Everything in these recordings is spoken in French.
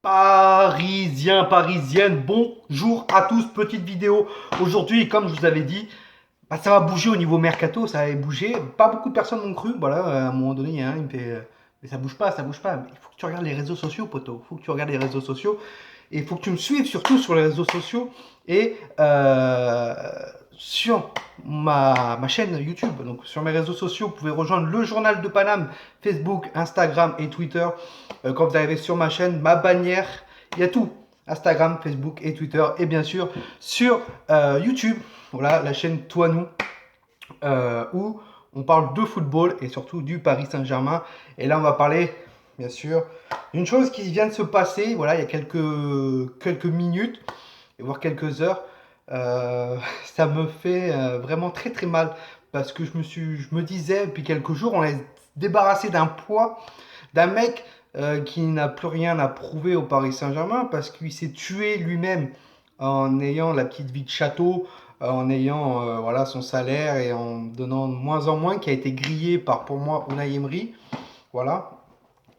Parisiens, parisiennes, bonjour à tous, petite vidéo. Aujourd'hui, comme je vous avais dit, ça va bouger au niveau mercato, ça va bouger. Pas beaucoup de personnes m'ont cru, voilà, à un moment donné, il y a un, il me fait, mais ça bouge pas, ça bouge pas. Mais il faut que tu regardes les réseaux sociaux, poto. Il faut que tu regardes les réseaux sociaux. Et il faut que tu me suives surtout sur les réseaux sociaux et sur ma chaîne YouTube. Donc sur mes réseaux sociaux, vous pouvez rejoindre le Journal de Paname, Facebook, Instagram et Twitter. Quand vous arrivez sur ma chaîne, ma bannière, il y a tout. Instagram, Facebook et Twitter. Et bien sûr sur YouTube, voilà, la chaîne Toi Nous, où on parle de football et surtout du Paris Saint-Germain. Et là, on va parler, bien sûr, d'une chose qui vient de se passer, voilà, il y a quelques minutes, voire quelques heures. Ça me fait vraiment très très mal parce que je me disais depuis quelques jours, on est débarrassé d'un poids, d'un mec qui n'a plus rien à prouver au Paris Saint-Germain parce qu'il s'est tué lui-même en ayant la petite vie de château, en ayant voilà, son salaire et en donnant de moins en moins, qui a été grillé par, pour moi, Unai Emery. Voilà.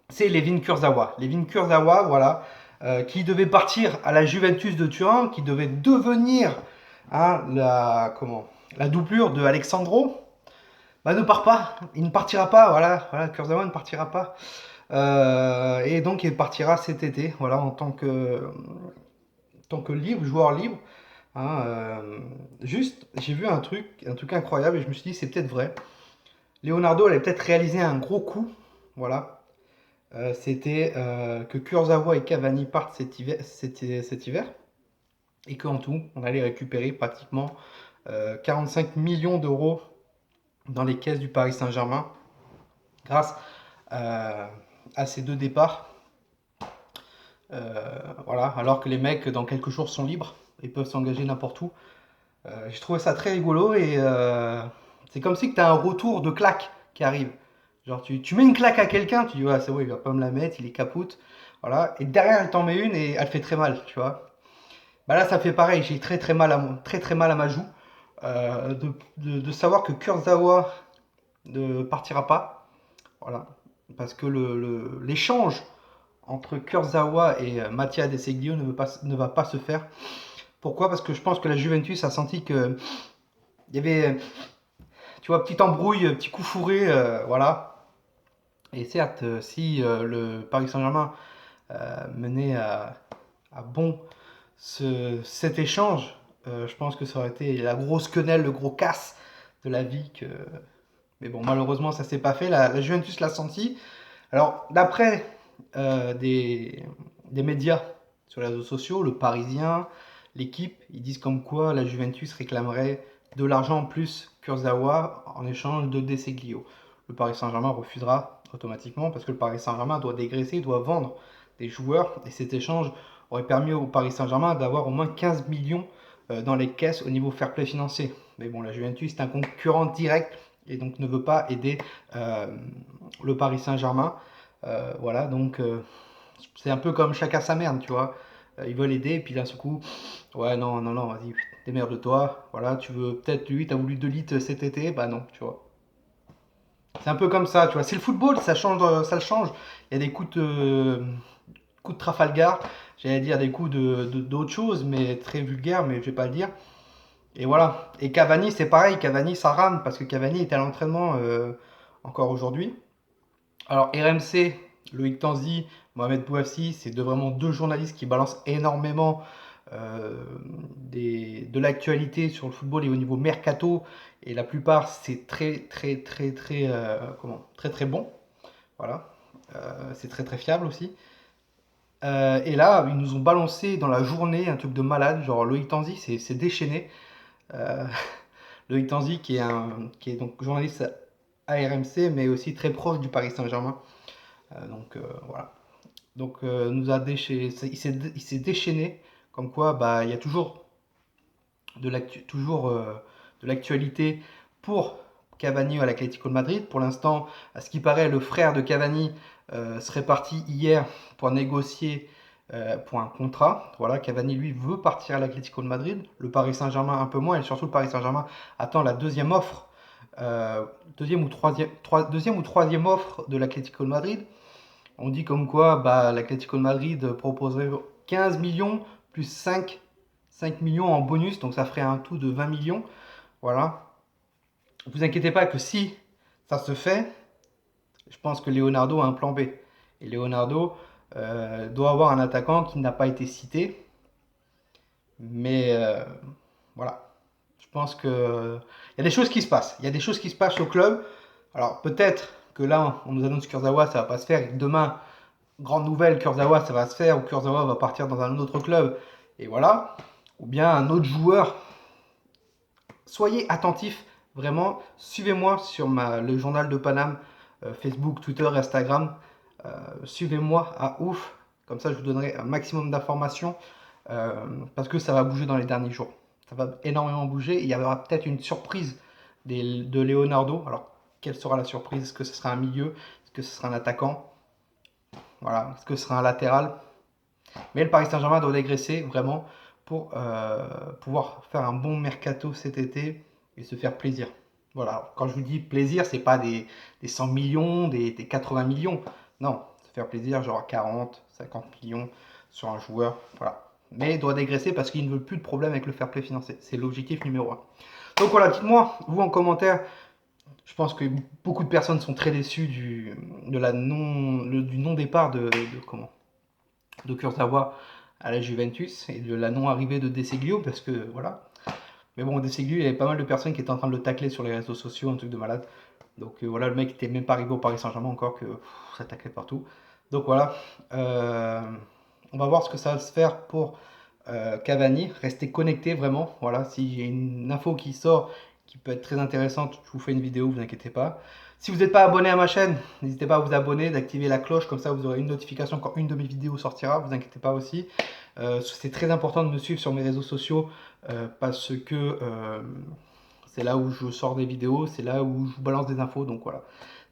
C'est Levin Kurzawa. Levin Kurzawa, voilà, qui devait partir à la Juventus de Turin, qui devait devenir la doublure de Alexandro. Bah, ne part pas, il ne partira pas, voilà, Kurzawa ne partira pas. Et donc il partira cet été, voilà, en tant que libre, joueur libre. Hein, juste, j'ai vu un truc incroyable et je me suis dit c'est peut-être vrai. Leonardo allait peut-être réaliser un gros coup, voilà. C'était que Kurzawa et Cavani partent cet hiver et qu'en tout, on allait récupérer pratiquement 45 millions d'euros dans les caisses du Paris Saint-Germain grâce à ces deux départs. Voilà, alors que les mecs, dans quelques jours, sont libres et peuvent s'engager n'importe où. J'ai trouvé ça très rigolo et c'est comme si tu as un retour de claque qui arrive. Genre, tu mets une claque à quelqu'un, tu dis, ouais, c'est bon, il va pas me la mettre, il est capoute. Voilà, et derrière, elle t'en met une et elle fait très mal, tu vois. Bah là, ça fait pareil, j'ai très très mal à ma joue de savoir que Kurzawa ne partira pas. Voilà, parce que l'échange entre Kurzawa et Mattia De Seglio ne va pas se faire. Pourquoi? Parce que je pense que la Juventus a senti que il y avait, tu vois, petite embrouille, petit coup fourré, voilà. Et certes, si le Paris Saint-Germain menait à bon cet échange, je pense que ça aurait été la grosse quenelle, le gros casse de la vie. Mais bon, malheureusement, ça s'est pas fait. La Juventus l'a senti. Alors, d'après euh, des, des médias sur les réseaux sociaux, le Parisien, l'équipe, ils disent comme quoi la Juventus réclamerait de l'argent plus Kurzawa en échange de Deseglio. Le Paris Saint-Germain refusera automatiquement parce que le Paris Saint-Germain doit dégraisser, doit vendre des joueurs et cet échange aurait permis au Paris Saint-Germain d'avoir au moins 15 millions dans les caisses au niveau fair play financier. Mais bon, la Juventus est un concurrent direct et donc ne veut pas aider euh, le Paris Saint-Germain. Voilà, donc c'est un peu comme chacun sa merde, tu vois. Ils veulent aider, et puis d'un seul coup, ouais, non, non, non, vas-y, démerde-toi. Voilà, tu veux peut-être, lui, t'as voulu 2 litres cet été, bah non, tu vois. C'est un peu comme ça, tu vois. C'est le football, ça change, ça le change. Il y a des coups de Trafalgar, j'allais dire des coups d'autres choses, mais très vulgaires, mais je vais pas le dire. Et voilà. Et Cavani, c'est pareil, Cavani, ça rame, parce que Cavani est à l'entraînement encore aujourd'hui. Alors RMC, Loïc Tanzi, Mohamed Bouafsi, c'est vraiment deux journalistes qui balancent énormément de l'actualité sur le football et au niveau mercato. Et la plupart, c'est très très bon. Voilà. C'est très très fiable aussi. Et là, ils nous ont balancé dans la journée un truc de malade. Genre Loïc Tanzi, c'est déchaîné. Euh, Loïc Tanzi, qui est donc journaliste à RMC, mais aussi très proche du Paris Saint-Germain. Voilà. Donc nous a déchaîné, il s'est déchaîné, comme quoi bah il y a toujours de l'actualité pour Cavani à l'Atlético de Madrid. Pour l'instant, à ce qui paraît, le frère de Cavani serait parti hier pour négocier pour un contrat. Voilà, Cavani lui veut partir à l'Atlético de Madrid, le Paris Saint-Germain un peu moins, et surtout le Paris Saint-Germain attend la deuxième offre, deuxième ou troisième offre de l'Atlético de Madrid. On dit comme quoi bah, l'Atlético de Madrid proposerait 15 millions plus 5 millions en bonus, donc ça ferait un tout de 20 millions. Voilà. Ne vous inquiétez pas que si ça se fait, je pense que Leonardo a un plan B. Et Leonardo doit avoir un attaquant qui n'a pas été cité. Mais voilà. Je pense que il y a des choses qui se passent. Il y a des choses qui se passent au club. Alors peut-être que là, on nous annonce Kurzawa, ça va pas se faire. Et que demain, grande nouvelle, Kurzawa, ça va se faire. Ou Kurzawa va partir dans un autre club. Et voilà. Ou bien un autre joueur. Soyez attentifs. Vraiment, suivez-moi sur le journal de Paname, Facebook, Twitter, Instagram. Suivez-moi à ouf. Comme ça, je vous donnerai un maximum d'informations. Parce que ça va bouger dans les derniers jours. Ça va énormément bouger. Il y aura peut-être une surprise de Leonardo. Alors, quelle sera la surprise? Est-ce que ce sera un milieu? Est-ce que ce sera un attaquant? Voilà. Est-ce que ce sera un latéral? Mais le Paris Saint-Germain doit dégraisser vraiment pour pouvoir faire un bon mercato cet été et se faire plaisir. Voilà. Quand je vous dis plaisir, c'est pas des 100 millions, des 80 millions. Non, se faire plaisir, genre 40, 50 millions sur un joueur. Voilà. Mais il doit dégraisser parce qu'il ne veut plus de problème avec le fair play financier. C'est l'objectif numéro 1. Donc voilà, dites-moi, vous en commentaire, je pense que beaucoup de personnes sont très déçues du non-départ de Kurzawa à la Juventus et de la non-arrivée de De Seglio parce que voilà. Mais bon, De Seglio, il y avait pas mal de personnes qui étaient en train de le tacler sur les réseaux sociaux, un truc de malade. Donc voilà, le mec était même pas arrivé au Paris Saint-Germain encore que ça taclait partout. Donc voilà, on va voir ce que ça va se faire pour Cavani. Restez connectés vraiment. Voilà, s'il y a une info qui sort qui peut être très intéressante, je vous fais une vidéo, vous inquiétez pas. Si vous n'êtes pas abonné à ma chaîne, n'hésitez pas à vous abonner, d'activer la cloche, comme ça vous aurez une notification quand une de mes vidéos sortira, vous inquiétez pas aussi. C'est très important de me suivre sur mes réseaux sociaux parce que c'est là où je sors des vidéos, c'est là où je vous balance des infos, donc voilà,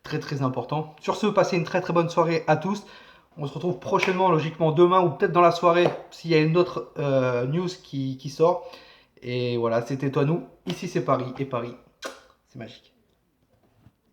très très important. Sur ce, passez une très très bonne soirée à tous. On se retrouve prochainement, logiquement demain ou peut-être dans la soirée, s'il y a une autre news qui sort. Et voilà, c'était toi nous. Ici c'est Paris, et Paris, c'est magique.